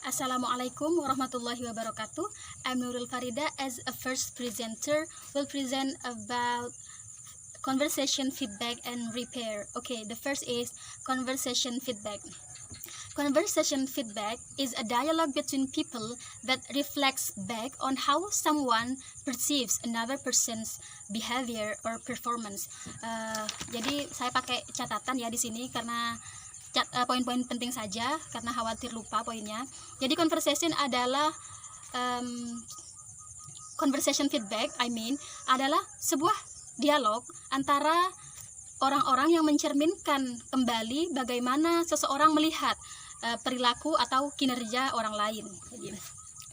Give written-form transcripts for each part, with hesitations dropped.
Assalamualaikum warahmatullahi wabarakatuh. I'm Nurul Farida. As a first presenter, will present about conversation feedback and repair. Okay, the first is conversation feedback. Conversation feedback is a dialogue between people that reflects back on how someone perceives another person's behavior or performance. Jadi saya pakai catatan ya di sini karena poin-poin penting saja karena khawatir lupa poinnya. Jadi conversation adalah conversation feedback adalah sebuah dialog antara orang-orang yang mencerminkan kembali bagaimana seseorang melihat perilaku atau kinerja orang lain. Jadi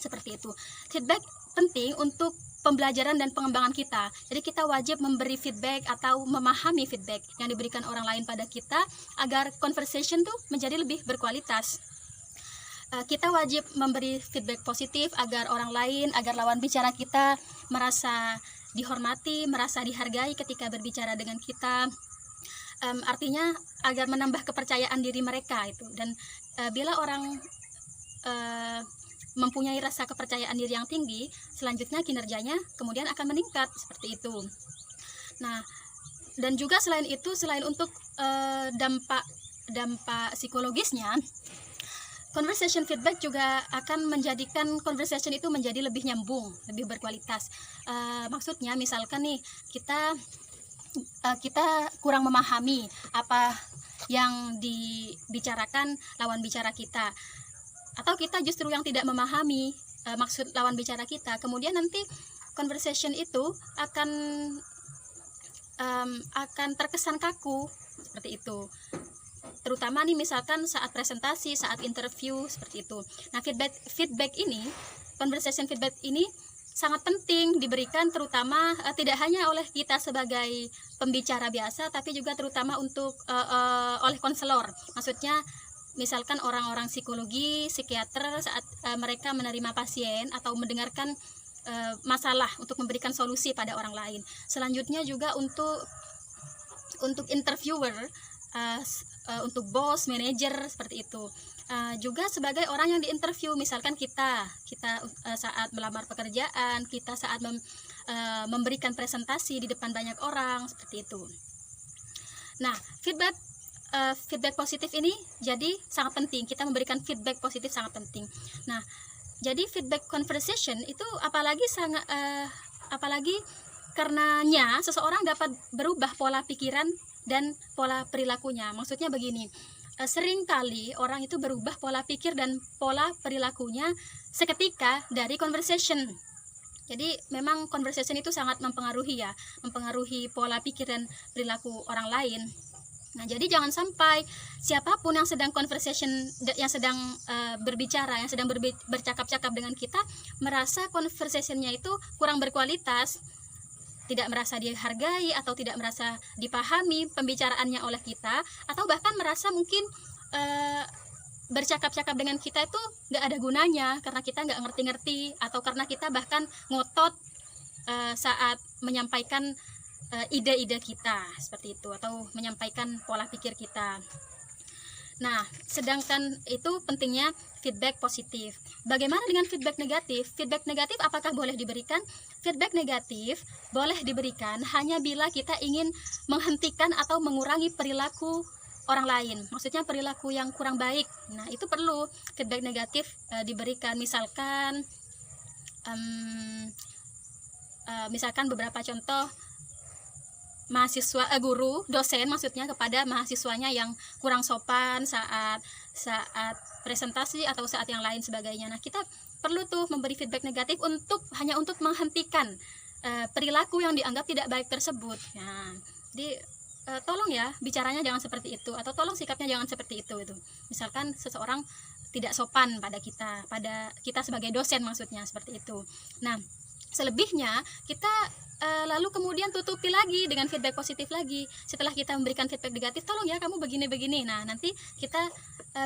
seperti itu. Feedback penting untuk pembelajaran dan pengembangan kita. Jadi kita wajib memberi feedback atau memahami feedback yang diberikan orang lain pada kita agar conversation tuh menjadi lebih berkualitas. Kita wajib memberi feedback positif agar orang lain, agar lawan bicara kita merasa dihormati, merasa dihargai ketika berbicara dengan kita. Artinya agar menambah kepercayaan diri mereka itu. Dan bila orang mempunyai rasa kepercayaan diri yang tinggi, selanjutnya kinerjanya kemudian akan meningkat seperti itu. Nah, dan juga selain itu, selain untuk dampak psikologisnya, conversation feedback juga akan menjadikan conversation itu menjadi lebih nyambung, lebih berkualitas. Maksudnya misalkan nih kita kurang memahami apa yang dibicarakan lawan bicara kita, atau kita justru yang tidak memahami maksud lawan bicara kita, kemudian nanti conversation itu akan terkesan kaku seperti itu. Terutama nih misalkan saat presentasi, saat interview seperti itu. Nah, feedback ini, conversation feedback ini sangat penting diberikan, terutama tidak hanya oleh kita sebagai pembicara biasa, tapi juga terutama untuk oleh konselor. Maksudnya misalkan orang-orang psikologi, psikiater saat mereka menerima pasien atau mendengarkan masalah untuk memberikan solusi pada orang lain. Selanjutnya juga untuk interviewer, untuk bos, manajer seperti itu. Juga sebagai orang yang diinterview, misalkan kita saat melamar pekerjaan, kita saat memberikan presentasi di depan banyak orang seperti itu. Nah, feedback positif ini jadi sangat penting. Kita memberikan feedback positif sangat penting. Nah, jadi feedback conversation itu apalagi karenanya seseorang dapat berubah pola pikiran dan pola perilakunya. Maksudnya begini, sering kali orang itu berubah pola pikir dan pola perilakunya seketika dari conversation. Jadi memang conversation itu sangat mempengaruhi pola pikir dan perilaku orang lain. Nah, jadi jangan sampai siapapun yang sedang berbicara, yang sedang bercakap-cakap dengan kita, merasa conversationnya itu kurang berkualitas, tidak merasa dihargai atau tidak merasa dipahami pembicaraannya oleh kita, atau bahkan merasa mungkin bercakap-cakap dengan kita itu nggak ada gunanya karena kita nggak ngerti-ngerti, atau karena kita bahkan ngotot saat menyampaikan ide-ide kita seperti itu, atau menyampaikan pola pikir kita. Nah, sedangkan itu pentingnya feedback positif. Bagaimana dengan feedback negatif? Feedback negatif apakah boleh diberikan? Feedback negatif boleh diberikan hanya bila kita ingin menghentikan atau mengurangi perilaku orang lain. Maksudnya perilaku yang kurang baik. Nah, itu perlu feedback negatif diberikan. Misalkan beberapa contoh, dosen maksudnya kepada mahasiswanya yang kurang sopan saat presentasi atau saat yang lain sebagainya. Nah, kita perlu tuh memberi feedback negatif hanya untuk menghentikan perilaku yang dianggap tidak baik tersebut. Nah, jadi tolong ya bicaranya jangan seperti itu, atau tolong sikapnya jangan seperti itu. Misalkan seseorang tidak sopan pada kita sebagai dosen, maksudnya seperti itu. Nah, selebihnya kita lalu kemudian tutupi lagi dengan feedback positif lagi. Setelah kita memberikan feedback negatif, tolong ya kamu begini-begini. Nah, nanti kita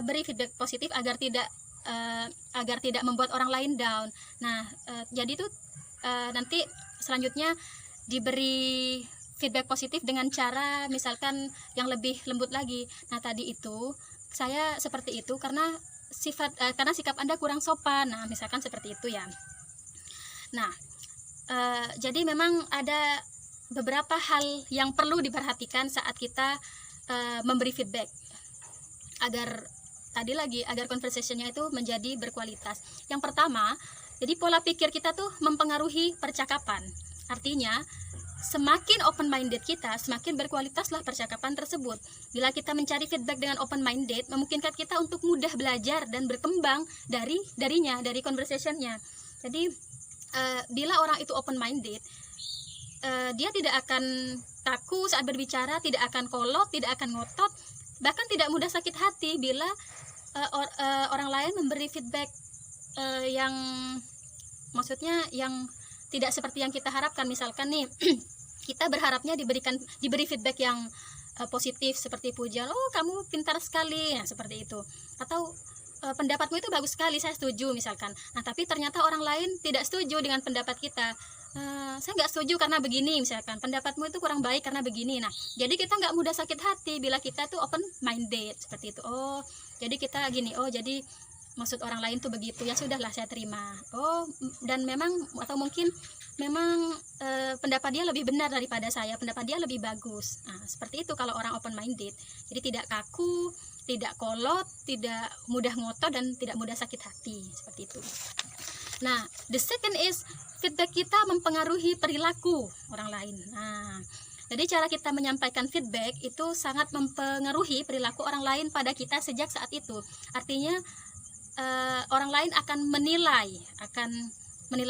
beri feedback positif agar tidak membuat orang lain down. Nah, jadi itu nanti selanjutnya diberi feedback positif dengan cara misalkan yang lebih lembut lagi. Nah, tadi itu saya seperti itu karena karena sikap Anda kurang sopan. Nah, misalkan seperti itu ya. Nah, jadi memang ada beberapa hal yang perlu diperhatikan saat kita memberi feedback agar conversationnya itu menjadi berkualitas. Yang pertama, jadi pola pikir kita tuh mempengaruhi percakapan. Artinya, semakin open-minded kita, semakin berkualitaslah percakapan tersebut. Bila kita mencari feedback dengan open-minded, memungkinkan kita untuk mudah belajar dan berkembang dari conversationnya. Jadi, bila orang itu open-minded, dia tidak akan kaku saat berbicara, tidak akan kolot, tidak akan ngotot, bahkan tidak mudah sakit hati bila orang lain memberi feedback yang maksudnya yang tidak seperti yang kita harapkan. Misalkan nih kita berharapnya diberi feedback yang positif seperti pujian, oh kamu pintar sekali, nah seperti itu, atau pendapatmu itu bagus sekali, saya setuju misalkan. Nah tapi ternyata orang lain tidak setuju dengan pendapat kita. Saya nggak setuju karena begini misalkan, pendapatmu itu kurang baik karena begini. Nah jadi kita nggak mudah sakit hati bila kita tuh open minded seperti itu. Oh jadi kita gini, oh jadi maksud orang lain tuh begitu, ya sudahlah saya terima. Oh dan memang atau mungkin memang pendapat dia lebih benar daripada saya, pendapat dia lebih bagus. Nah seperti itu kalau orang open minded. Jadi tidak kaku, tidak kolot, tidak mudah ngotot, dan tidak mudah sakit hati seperti itu. Nah the second is feedback kita mempengaruhi perilaku orang lain. Nah jadi cara kita menyampaikan feedback itu sangat mempengaruhi perilaku orang lain pada kita sejak saat itu. Artinya orang lain akan menilai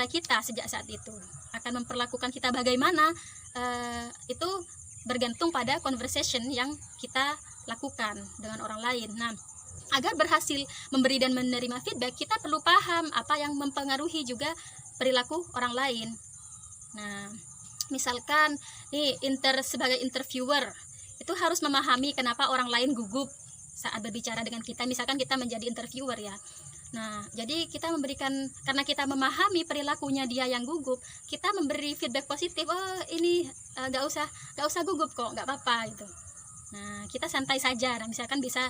kita sejak saat itu, akan memperlakukan kita bagaimana, itu bergantung pada conversation yang kita lakukan dengan orang lain. Nah agar berhasil memberi dan menerima feedback, kita perlu paham apa yang mempengaruhi juga perilaku orang lain. Nah misalkan nih sebagai interviewer itu harus memahami kenapa orang lain gugup saat berbicara dengan kita. Misalkan kita menjadi interviewer ya. Nah jadi kita karena kita memahami perilakunya dia yang gugup, kita memberi feedback positif. Oh ini gak usah gugup kok, gak apa-apa gitu. Nah kita santai saja. Nah misalkan bisa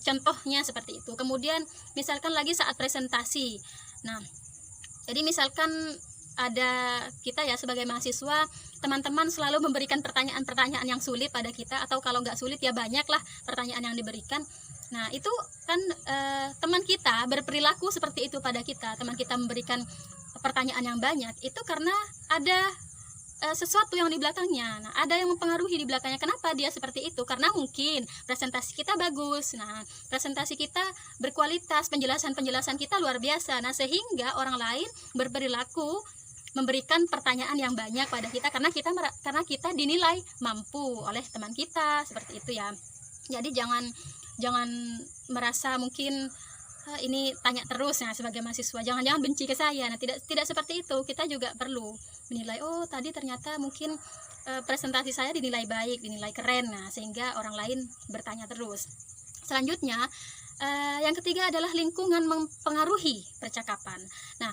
contohnya seperti itu. Kemudian misalkan lagi saat presentasi. Nah jadi misalkan ada kita ya sebagai mahasiswa, teman-teman selalu memberikan pertanyaan-pertanyaan yang sulit pada kita, atau kalau nggak sulit ya banyaklah pertanyaan yang diberikan. Nah itu kan teman kita berperilaku seperti itu pada kita, teman kita memberikan pertanyaan yang banyak, itu karena ada sesuatu yang di belakangnya. Nah ada yang mempengaruhi di belakangnya. Kenapa dia seperti itu? Karena mungkin presentasi kita bagus. Nah presentasi kita berkualitas, penjelasan kita luar biasa. Nah sehingga orang lain berperilaku memberikan pertanyaan yang banyak pada kita karena kita dinilai mampu oleh teman kita seperti itu ya. Jadi jangan merasa mungkin ini tanya terus. Nah sebagai mahasiswa jangan benci ke saya. Nah tidak seperti itu. Kita juga perlu menilai, oh tadi ternyata mungkin presentasi saya dinilai baik, dinilai keren. Nah sehingga orang lain bertanya terus. Selanjutnya yang ketiga adalah lingkungan mempengaruhi percakapan. Nah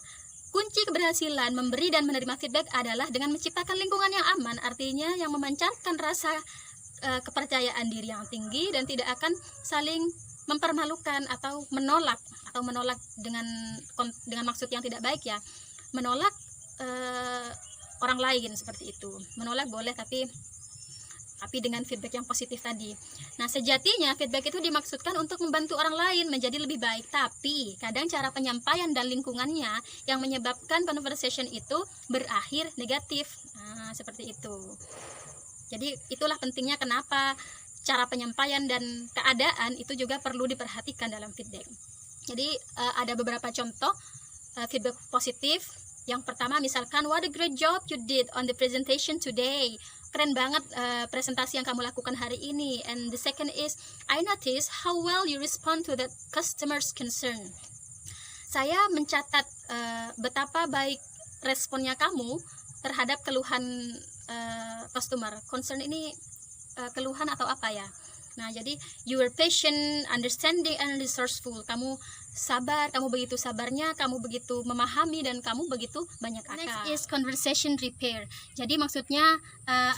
kunci keberhasilan memberi dan menerima feedback adalah dengan menciptakan lingkungan yang aman. Artinya yang memancarkan rasa kepercayaan diri yang tinggi dan tidak akan saling mempermalukan atau menolak dengan maksud yang tidak baik ya, menolak orang lain seperti itu. Menolak boleh tapi dengan feedback yang positif tadi. Nah sejatinya feedback itu dimaksudkan untuk membantu orang lain menjadi lebih baik, tapi kadang cara penyampaian dan lingkungannya yang menyebabkan conversation itu berakhir negatif. Nah seperti itu. Jadi itulah pentingnya kenapa cara penyampaian dan keadaan itu juga perlu diperhatikan dalam feedback. Jadi ada beberapa contoh feedback positif. Yang pertama misalkan, what a great job you did on the presentation today. Keren banget presentasi yang kamu lakukan hari ini. And the second is, I notice how well you respond to the customer's concern. Saya mencatat betapa baik responnya kamu terhadap keluhan customer. Concern ini keluhan atau apa ya. Nah jadi you were patient, understanding, and resourceful. Kamu sabar, kamu begitu sabarnya, kamu begitu memahami, dan kamu begitu banyak akal. Next is conversation repair. Jadi maksudnya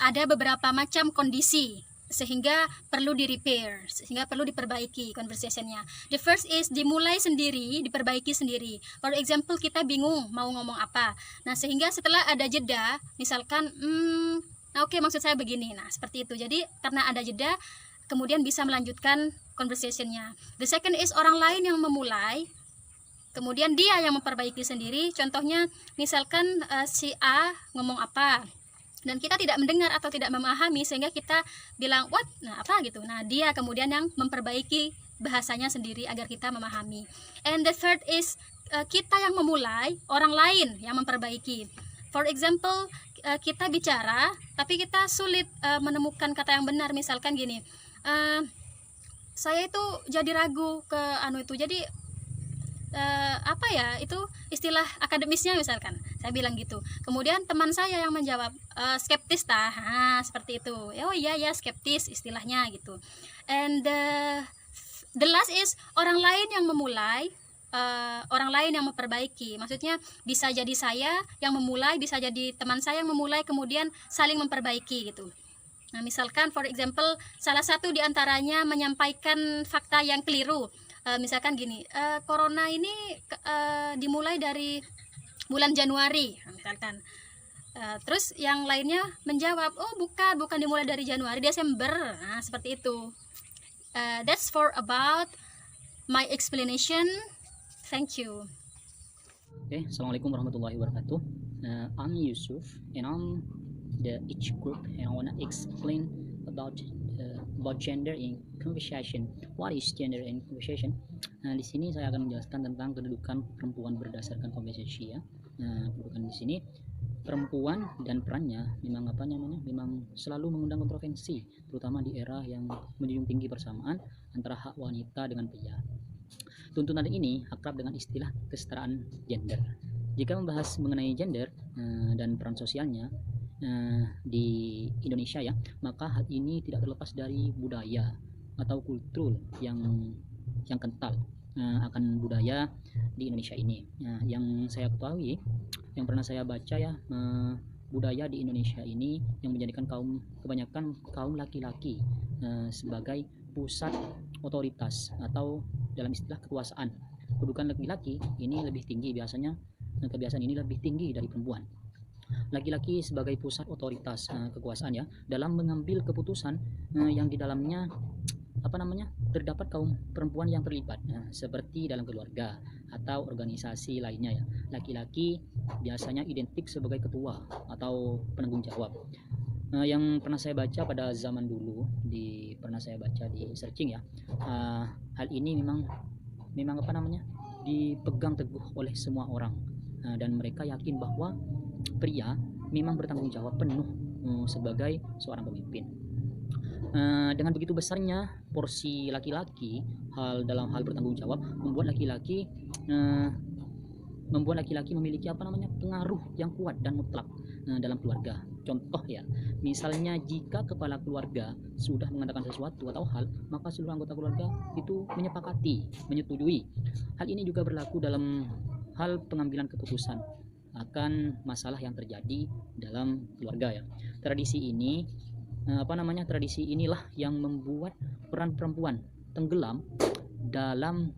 ada beberapa macam kondisi sehingga perlu di repair, sehingga perlu diperbaiki conversationnya. The first is dimulai sendiri, diperbaiki sendiri. For example, kita bingung mau ngomong apa. Nah, sehingga setelah ada jeda, misalkan, nah oke, maksud saya begini. Nah, seperti itu. Jadi karena ada jeda, kemudian bisa melanjutkan conversationnya. The second is orang lain yang memulai, kemudian dia yang memperbaiki sendiri. Contohnya, misalkan si A ngomong apa, dan kita tidak mendengar atau tidak memahami, sehingga kita bilang what, nah apa gitu. Nah, dia kemudian yang memperbaiki bahasanya sendiri agar kita memahami. And the third is kita yang memulai, orang lain yang memperbaiki. For example, kita bicara tapi kita sulit menemukan kata yang benar. Misalkan gini, saya itu jadi ragu ke itu, jadi apa ya, itu istilah akademisnya misalkan, saya bilang gitu. Kemudian teman saya yang menjawab, skeptis tah, seperti itu. Oh iya ya, skeptis istilahnya gitu. And the last is orang lain yang memulai, orang lain yang memperbaiki. Maksudnya bisa jadi saya yang memulai, bisa jadi teman saya yang memulai, kemudian saling memperbaiki gitu. Nah, misalkan for example, salah satu diantaranya menyampaikan fakta yang keliru. Misalkan gini, corona ini dimulai dari bulan Januari, misalkan. Terus yang lainnya menjawab, oh bukan dimulai dari Januari, Desember. Nah, seperti itu. That's for about my explanation. Thank you. Okay, Assalamualaikum warahmatullahi wabarakatuh. I'm Yusuf, and I'm the each group, and I wanna explain about gender in conversation. What is gender in conversation? Nah, di sini saya akan menjelaskan tentang kedudukan perempuan berdasarkan konversasi ya. Nah, kedudukan di sini perempuan dan perannya memang selalu mengundang kontroversi, terutama di era yang menjunjung tinggi persamaan antara hak wanita dengan pria. Tuntunan ini akrab dengan istilah kesetaraan gender. Jika membahas mengenai gender dan peran sosialnya di Indonesia ya, maka hal ini tidak terlepas dari budaya atau kultur yang kental akan budaya di Indonesia ini. Yang saya ketahui, yang pernah saya baca ya, budaya di Indonesia ini yang menjadikan kebanyakan kaum laki-laki sebagai pusat otoritas atau dalam istilah kekuasaan. Kedudukan laki-laki ini lebih tinggi biasanya, kebiasaan ini lebih tinggi dari perempuan. Laki-laki sebagai pusat otoritas kekuasaan ya, dalam mengambil keputusan yang di dalamnya terdapat kaum perempuan yang terlibat, seperti dalam keluarga atau organisasi lainnya ya. Laki-laki biasanya identik sebagai ketua atau penanggung jawab. Yang pernah saya baca pada zaman dulu, pernah saya baca di searching ya, hal ini memang dipegang teguh oleh semua orang, dan mereka yakin bahwa pria memang bertanggung jawab penuh sebagai seorang pemimpin. Dengan begitu besarnya porsi laki-laki dalam hal bertanggung jawab, membuat laki-laki memiliki pengaruh yang kuat dan mutlak dalam keluarga. Contoh ya, misalnya jika kepala keluarga sudah mengatakan sesuatu atau hal, maka seluruh anggota keluarga itu menyetujui. Hal ini juga berlaku dalam hal pengambilan keputusan akan masalah yang terjadi dalam keluarga ya. Tradisi inilah yang membuat peran perempuan tenggelam dalam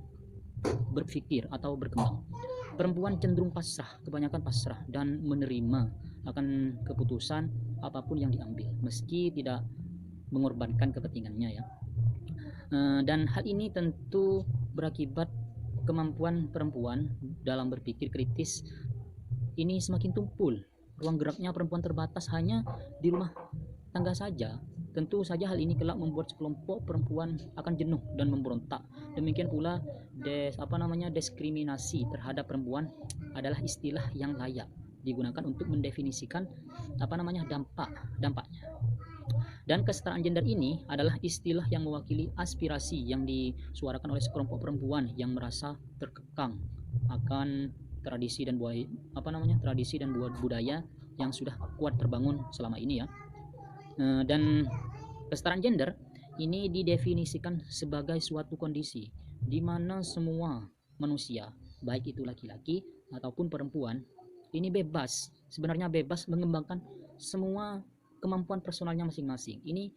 berpikir atau berkembang. Perempuan cenderung kebanyakan pasrah dan menerima akan keputusan apapun yang diambil, meski tidak mengorbankan kepentingannya ya. Dan hal ini tentu berakibat kemampuan perempuan dalam berpikir kritis ini semakin tumpul. Ruang geraknya perempuan terbatas hanya di rumah tangga saja. Tentu saja hal ini kelak membuat sekelompok perempuan akan jenuh dan memberontak. Demikian pula diskriminasi terhadap perempuan adalah istilah yang layak digunakan untuk mendefinisikan dampaknya. Dan kesetaraan gender ini adalah istilah yang mewakili aspirasi yang disuarakan oleh sekelompok perempuan yang merasa terkekang akan tradisi dan budaya yang sudah kuat terbangun selama ini ya. Dan kesetaraan gender ini didefinisikan sebagai suatu kondisi di mana semua manusia, baik itu laki-laki ataupun perempuan, ini sebenarnya bebas mengembangkan semua kemampuan personalnya masing-masing. Ini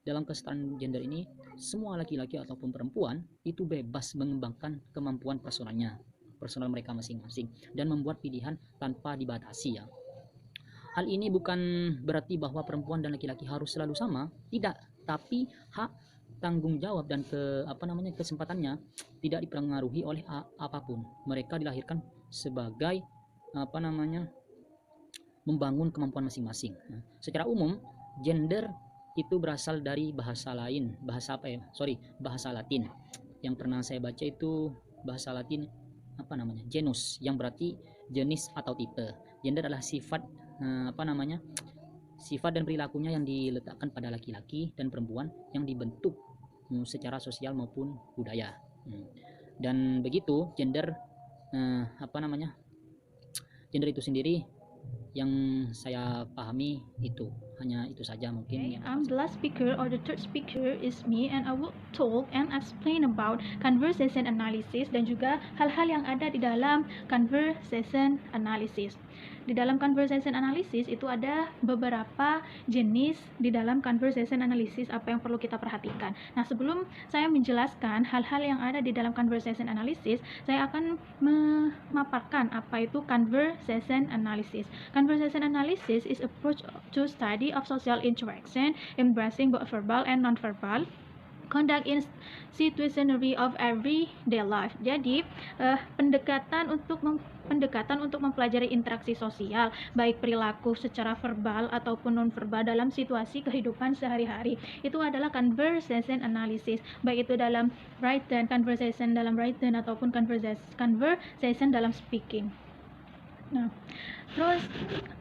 dalam kesetaraan gender ini semua laki-laki ataupun perempuan itu bebas mengembangkan kemampuan personal mereka masing-masing dan membuat pilihan tanpa dibatasi ya. Hal ini bukan berarti bahwa perempuan dan laki-laki harus selalu sama, tidak, tapi hak, tanggung jawab dan kesempatannya tidak dipengaruhi oleh apapun. Mereka dilahirkan sebagai membangun kemampuan masing-masing. Nah, secara umum gender itu berasal dari bahasa Latin. Yang pernah saya baca itu bahasa Latin genus, yang berarti jenis atau tipe. Gender adalah sifat sifat dan perilakunya yang diletakkan pada laki-laki dan perempuan yang dibentuk secara sosial maupun budaya. Dan begitu gender gender itu sendiri yang saya pahami hanya itu saja mungkin. The last speaker or the third speaker is me, and I will talk and explain about conversation analysis dan juga hal-hal yang ada di dalam conversation analysis. Di dalam conversation analysis itu ada beberapa jenis di dalam conversation analysis apa yang perlu kita perhatikan. Nah, sebelum saya menjelaskan hal-hal yang ada di dalam conversation analysis, saya akan memaparkan apa itu conversation analysis. Conversation analysis is approach to study of social interaction, embracing both verbal and non-verbal conduct in situationary of everyday life. Jadi pendekatan untuk mempelajari interaksi sosial, baik perilaku secara verbal ataupun non-verbal dalam situasi kehidupan sehari-hari, itu adalah conversation analysis, baik itu dalam written, conversation dalam written ataupun conversation dalam speaking. Nah, terus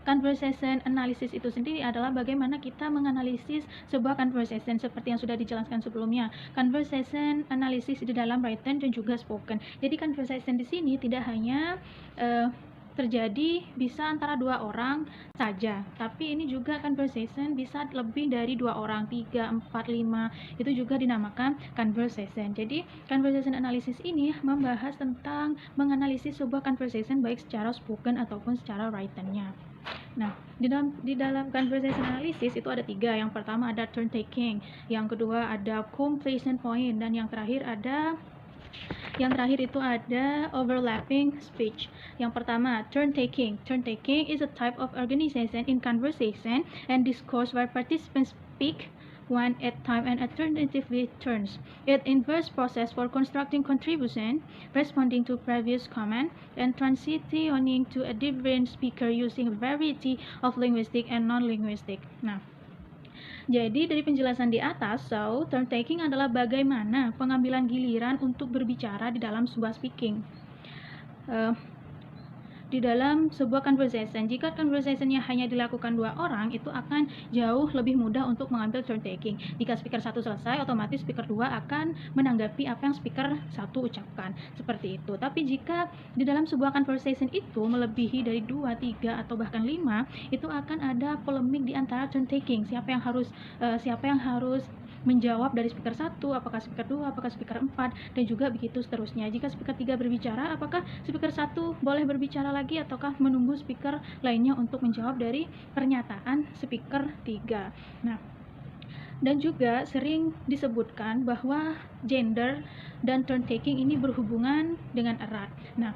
conversation analysis itu sendiri adalah bagaimana kita menganalisis sebuah conversation seperti yang sudah dijelaskan sebelumnya. Conversation analysis di dalam written dan juga spoken. Jadi conversation di sini tidak hanya terjadi bisa antara dua orang saja, tapi ini juga conversation bisa lebih dari 2 orang, 3, 4, 5, itu juga dinamakan conversation. Jadi conversation analysis ini membahas tentang menganalisis sebuah conversation baik secara spoken ataupun secara written-nya. Nah, di dalam conversation analysis itu ada 3. Yang pertama ada turn taking, yang kedua ada completion point, dan yang terakhir itu ada overlapping speech. Yang pertama, turn taking. Turn taking is a type of organization in conversation and discourse where participants speak one at a time and alternatively turns. It involves process for constructing contribution, responding to previous comment, and transitioning to a different speaker using a variety of linguistic and non-linguistic. Nah, jadi dari penjelasan di atas, turn taking adalah bagaimana pengambilan giliran untuk berbicara di dalam sebuah speaking. Di dalam sebuah conversation, jika conversationnya hanya dilakukan 2 orang, itu akan jauh lebih mudah untuk mengambil turn taking. Jika speaker 1 selesai, otomatis speaker 2 akan menanggapi apa yang speaker 1 ucapkan, seperti itu. Tapi jika di dalam sebuah conversation itu melebihi dari 2, 3, atau bahkan 5, itu akan ada polemik di antara turn taking. Siapa yang harus menjawab dari speaker 1, apakah speaker 2, apakah speaker 4, dan juga begitu seterusnya. Jika speaker 3 berbicara, apakah speaker 1 boleh berbicara lagi ataukah menunggu speaker lainnya untuk menjawab dari pernyataan speaker 3. Nah, dan juga sering disebutkan bahwa gender dan turn taking ini berhubungan dengan erat. Nah,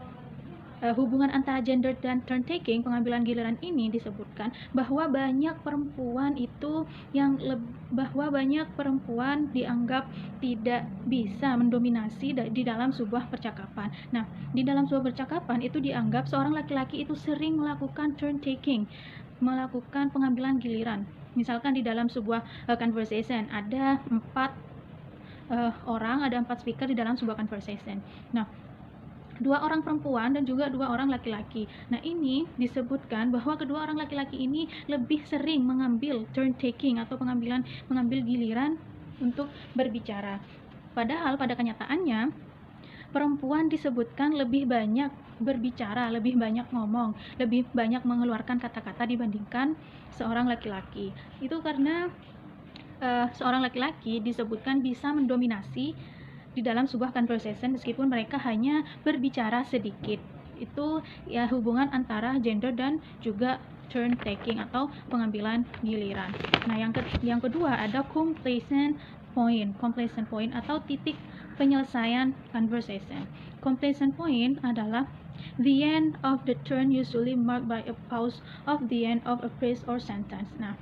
hubungan antara gender dan turn taking, pengambilan giliran ini, disebutkan bahwa banyak perempuan dianggap tidak bisa mendominasi di dalam sebuah percakapan. Nah, di dalam sebuah percakapan itu dianggap seorang laki-laki itu sering melakukan turn taking, melakukan pengambilan giliran. Misalkan di dalam sebuah conversation ada 4 orang, ada 4 speaker di dalam sebuah conversation. Nah, 2 orang perempuan dan juga 2 orang laki-laki. Nah, ini disebutkan bahwa kedua orang laki-laki ini lebih sering mengambil turn taking atau mengambil giliran untuk berbicara. Padahal pada kenyataannya perempuan disebutkan lebih banyak berbicara, lebih banyak ngomong, lebih banyak mengeluarkan kata-kata dibandingkan seorang laki-laki. Itu karena seorang laki-laki disebutkan bisa mendominasi di dalam sebuah conversation meskipun mereka hanya berbicara sedikit. itu ya hubungan antara gender dan juga turn taking atau pengambilan giliran. Nah, yang kedua ada complacent point atau titik penyelesaian conversation. Complacent point adalah the end of the turn, usually marked by a pause of the end of a phrase or sentence. Nah,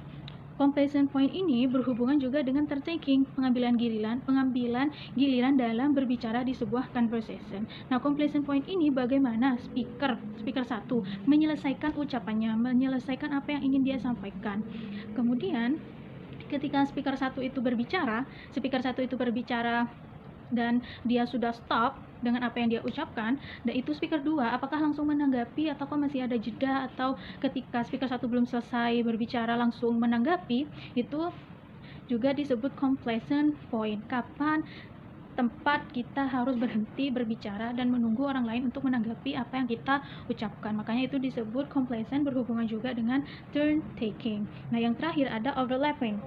complacent point ini berhubungan juga dengan turn taking, pengambilan giliran dalam berbicara di sebuah conversation. Nah, complacent point ini bagaimana speaker satu menyelesaikan ucapannya, menyelesaikan apa yang ingin dia sampaikan. Kemudian ketika speaker satu itu berbicara dan dia sudah stop dengan apa yang dia ucapkan, dan itu speaker 2 apakah langsung menanggapi ataukah masih ada jeda, atau ketika speaker 1 belum selesai berbicara langsung menanggapi, itu juga disebut complacent point. Kapan tempat kita harus berhenti berbicara dan menunggu orang lain untuk menanggapi apa yang kita ucapkan. Makanya itu disebut complacent, berhubungan juga dengan turn taking. Nah, yang terakhir ada overlapping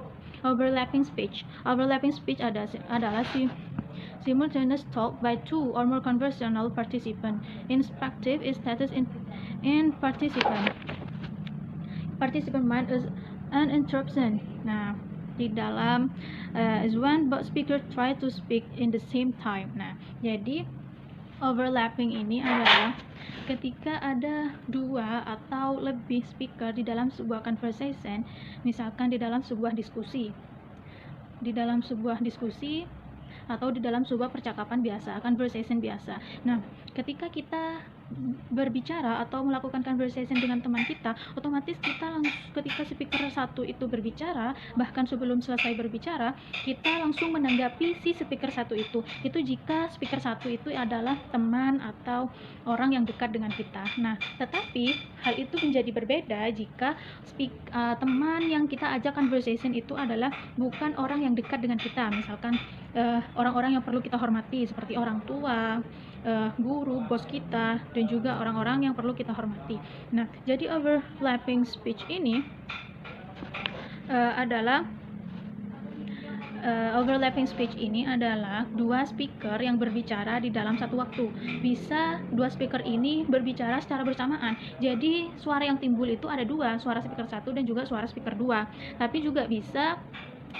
speech. Overlapping speech adalah simultaneous talk by two or more conversational participants. Inspective is status in participant mind is an interruption. Nah, di dalam is when both speaker try to speak in the same time. Nah, jadi overlapping ini adalah ketika ada 2 atau lebih speaker di dalam sebuah conversation, misalkan di dalam sebuah diskusi atau di dalam sebuah percakapan biasa, conversation biasa. Nah, ketika kita berbicara atau melakukan conversation dengan teman kita, otomatis kita ketika speaker 1 itu berbicara, bahkan sebelum selesai berbicara, kita langsung menanggapi si speaker 1 itu jika speaker 1 itu adalah teman atau orang yang dekat dengan kita. Nah, tetapi hal itu menjadi berbeda jika teman yang kita ajak conversation itu adalah bukan orang yang dekat dengan kita, misalkan orang-orang yang perlu kita hormati seperti orang tua, guru, bos kita, dan juga orang-orang yang perlu kita hormati. Nah, jadi overlapping speech ini adalah 2 speaker yang berbicara di dalam satu waktu. Bisa 2 speaker ini berbicara secara bersamaan. Jadi suara yang timbul itu ada 2, suara speaker 1 dan juga suara speaker 2. Tapi juga bisa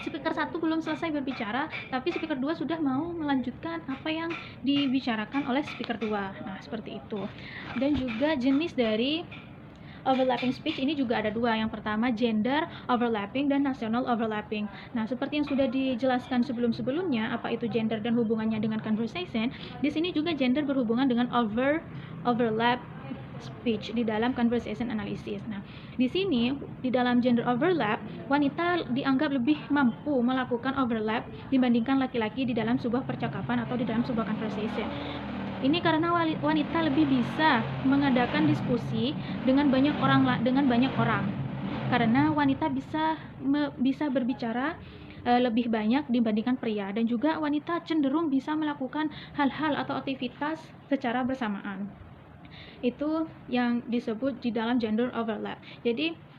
speaker 1 belum selesai berbicara, tapi speaker 2 sudah mau melanjutkan apa yang dibicarakan oleh speaker 2. Nah, seperti itu. Dan juga jenis dari overlapping speech ini juga ada 2. Yang pertama gender overlapping dan national overlapping. Nah, seperti yang sudah dijelaskan sebelumnya, apa itu gender dan hubungannya dengan conversation, di sini juga gender berhubungan dengan overlap speech di dalam conversation analysis. Nah, di sini di dalam gender overlap, wanita dianggap lebih mampu melakukan overlap dibandingkan laki-laki di dalam sebuah percakapan atau di dalam sebuah conversation. Ini karena wanita lebih bisa mengadakan diskusi dengan banyak orang. Karena wanita bisa berbicara lebih banyak dibandingkan pria, dan juga wanita cenderung bisa melakukan hal-hal atau aktivitas secara bersamaan. Itu yang disebut di dalam gender overlap. Jadi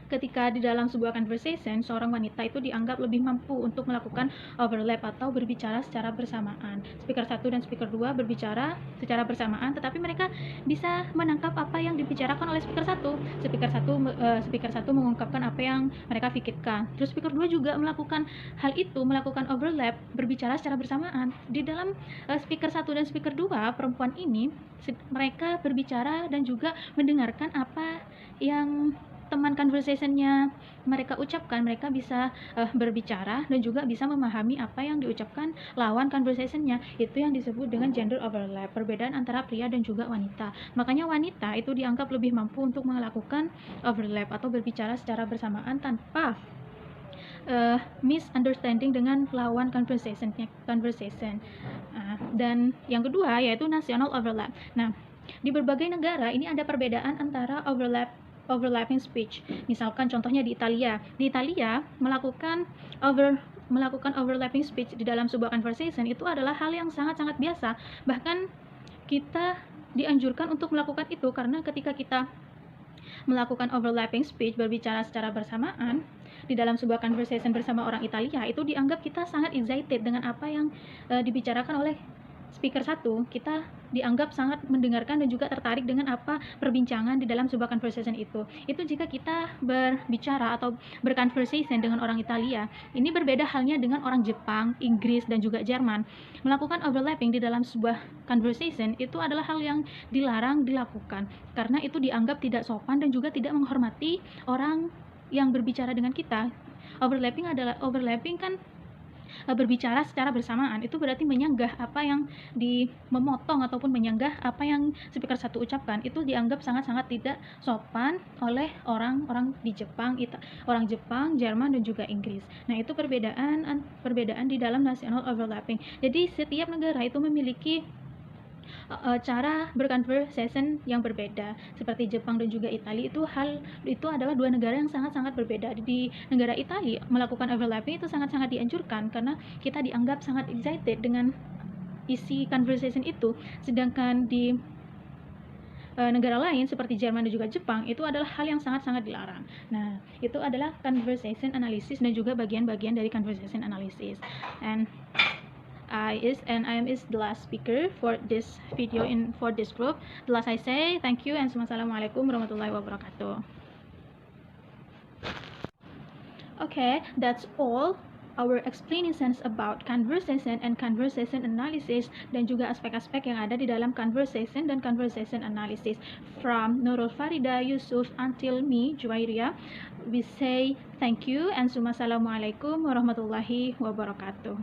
ketika di dalam sebuah conversation, seorang wanita itu dianggap lebih mampu untuk melakukan overlap atau berbicara secara bersamaan. Speaker 1 dan speaker 2 berbicara secara bersamaan, tetapi mereka bisa menangkap apa yang dibicarakan oleh speaker 1. Speaker 1 mengungkapkan apa yang mereka pikirkan. Terus speaker 2 juga melakukan hal itu, melakukan overlap, berbicara secara bersamaan. Di dalam speaker 1 dan speaker 2, perempuan ini mereka berbicara dan juga mendengarkan apa yang teman conversation-nya mereka ucapkan. Mereka bisa berbicara dan juga bisa memahami apa yang diucapkan lawan conversation-nya. Itu yang disebut dengan gender overlap, perbedaan antara pria dan juga wanita. Makanya wanita itu dianggap lebih mampu untuk melakukan overlap atau berbicara secara bersamaan tanpa misunderstanding dengan lawan conversation. Dan yang kedua yaitu national overlap. Nah, di berbagai negara ini ada perbedaan antara overlapping speech. Misalkan contohnya di Italia. Di Italia melakukan overlapping speech di dalam sebuah conversation itu adalah hal yang sangat-sangat biasa. Bahkan kita dianjurkan untuk melakukan itu karena ketika kita melakukan overlapping speech, berbicara secara bersamaan di dalam sebuah conversation bersama orang Italia, itu dianggap kita sangat excited dengan apa yang dibicarakan oleh speaker satu, kita dianggap sangat mendengarkan dan juga tertarik dengan apa perbincangan di dalam sebuah conversation itu. Itu jika kita berbicara atau berconversation dengan orang Italia. Ini berbeda halnya dengan orang Jepang, Inggris, dan juga Jerman. Melakukan overlapping di dalam sebuah conversation itu adalah hal yang dilarang dilakukan karena itu dianggap tidak sopan dan juga tidak menghormati orang yang berbicara dengan kita. Overlapping kan berbicara secara bersamaan, itu berarti menyanggah apa yang memotong ataupun menyanggah apa yang speaker satu ucapkan. Itu dianggap sangat-sangat tidak sopan oleh orang-orang di Jepang, orang Jepang, Jerman, dan juga Inggris. Nah, itu perbedaan di dalam national overlapping. Jadi setiap negara itu memiliki cara berconversation yang berbeda. Seperti Jepang dan juga Italia, itu adalah dua negara yang sangat-sangat berbeda. Di negara Italia melakukan overlapping itu sangat-sangat dianjurkan karena kita dianggap sangat excited dengan isi conversation itu, sedangkan di negara lain seperti Jerman dan juga Jepang itu adalah hal yang sangat-sangat dilarang. Nah, itu adalah conversation analysis dan juga bagian-bagian dari conversation analysis. And I am the last speaker for this video for this group. The last I say, thank you and Assalamualaikum warahmatullahi wabarakatuh. Okay, that's all our explanations about conversation and conversation analysis dan juga aspek-aspek yang ada di dalam conversation dan conversation analysis. From Nurul Farida Yusuf until me, Juwairia, we say thank you and Assalamualaikum warahmatullahi wabarakatuh.